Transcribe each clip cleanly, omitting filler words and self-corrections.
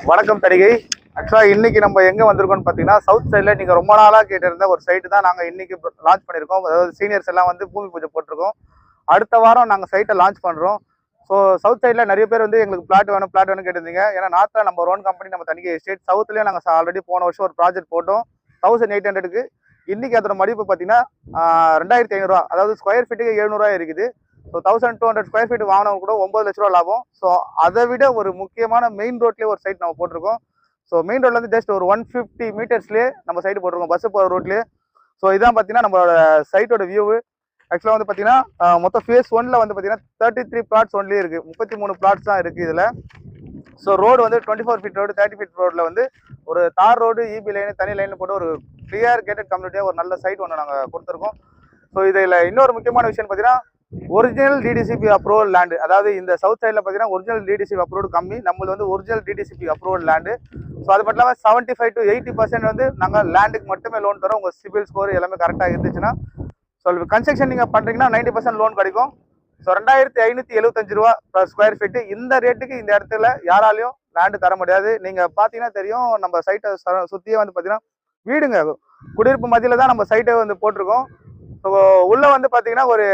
வணக்கம் தடிகை. ஆக்சுவலாக இன்னைக்கு நம்ம எங்கே வந்திருக்கோம்னு பார்த்தீங்கன்னா, சவுத் சைடில் நீங்கள் ரொம்ப நாளாக கேட்டிருந்த ஒரு சைட்டு தான் நாங்கள் இன்னைக்கு லான்ச் பண்ணியிருக்கோம். அதாவது சீனியர்ஸ் எல்லாம் வந்து பூமி பூஜை போட்டிருக்கோம். அடுத்த வாரம் நாங்கள் சைட்டை லான்ச் பண்ணுறோம். ஸோ சவுத் சைடில் நிறைய பேர் வந்து எங்களுக்கு பிளாட் வேணும் கேட்டிருந்தீங்க. ஏன்னா நார்த்தில் நம்ம ஓன் கம்பெனி நம்ம தனிக்கை எஸ்டேட். சவுத்துலேயே நாங்கள் ஆல்ரெடி போன வருஷம் ஒரு ப்ராஜெக்ட் போட்டோம் 1800க்கு. இன்னைக்கு அதோட மதிப்பு பார்த்தீங்கன்னா 2500 அதாவது ஸ்கொயர் ஃபீட்டுக்கு 700 இருக்குது. ஸோ 1200 ஸ்கொயர் ஃபீட் வாங்கினவங்க கூட 9 லட்ச ரூபா லாபம். ஸோ அதை விட ஒரு முக்கியமான மெயின் ரோட்லேயே ஒரு சைட் நம்ம போட்டிருக்கோம். ஸோ மெயின் ரோட்லேருந்து ஜஸ்ட் ஒரு 150 மீட்டர்ஸ்லேயே நம்ம சைட்டு போட்டிருக்கோம், பஸ் போகிற ரோட்லேயே. ஸோ இதான் பார்த்தீங்கன்னா நம்மளோட சைட்டோட வியூ. ஆக்சுவலாக வந்து பார்த்தீங்கன்னா மொத்தம் ஃபேஸ் 1ல் வந்து பார்த்தீங்கன்னா 33 பிளாட்ஸ் ஒன்லேயே இருக்குது. 33 பிளாட்ஸ் தான் இருக்குது இதில். ஸோ ரோடு வந்து 24 ஃபீட் ரோடு, 30 ஃபீட் ரோடில் வந்து ஒரு தார் ரோடு, இபி லைன், தனி லைன் போட்டு ஒரு கிளியர் கேட்டட் கம்யூனிட்டியாக ஒரு நல்ல சைட் ஒன்று நாங்கள் கொடுத்துருக்கோம். ஸோ இதில் இன்னொரு முக்கியமான விஷயம் பார்த்தீங்கன்னா, ஒரிஜினல் டிடிசிபி அப்ரூவல் லேண்டு. அதாவது இந்த சவுத் சைடில் பார்த்தீங்கன்னா ஒரிஜினல் டிடிசிபி அப்ரூவல் கம்மி, நம்மளது வந்து original DTCP approval land. So அது மட்டும் இல்லாமல் 75 to 80% வந்து நாங்கள் லேண்டுக்கு மட்டுமே லோன் தரோம். உங்கள் சிபில் ஸ்கோர் எல்லாமே கரெக்டாக இருந்துச்சுன்னா. ஸோ கன்ஸ்ட்ரக்ஷன் நீங்கள் பண்ணுறீங்கன்னா 90% லோன் கிடைக்கும். ஸோ 2575 ரூபா per ஸ்கொயர் ஃபீட்டு. இந்த ரேட்டுக்கு இந்த இடத்துல யாராலையும் லேண்டு தர முடியாது. நீங்கள் பார்த்தீங்கன்னா தெரியும், நம்ம சைட்டை சுற்றியே வந்து பார்த்தீங்கன்னா வீடுங்க, குடியிருப்பு மத்தியில் தான் நம்ம சைட்டை வந்து போட்டிருக்கோம். ஸோ உள்ளே வந்து பார்த்தீங்கன்னா ஒரு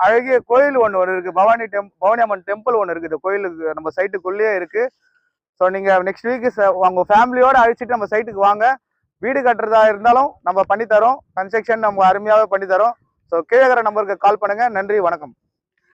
அழகிய கோயில் ஒன்று இருக்குது, பவானி அம்மன் டெம்பிள் ஒன்று இருக்குது. கோயிலுக்கு நம்ம சைட்டுக்குள்ளேயே இருக்குது. ஸோ நீங்கள் நெக்ஸ்ட் வீக்கு உங்கள் ஃபேமிலியோடு அழைச்சிட்டு நம்ம சைட்டுக்கு வாங்க. வீடு கட்டுறதா இருந்தாலும் நம்ம பண்ணித்தரோம். கன்ஸ்ட்ரக்ஷன் நம்ம அருமையாகவே பண்ணித்தரோம். ஸோ கீழே இருக்கிற நம்பருக்கு கால் பண்ணுங்கள். நன்றி, வணக்கம்.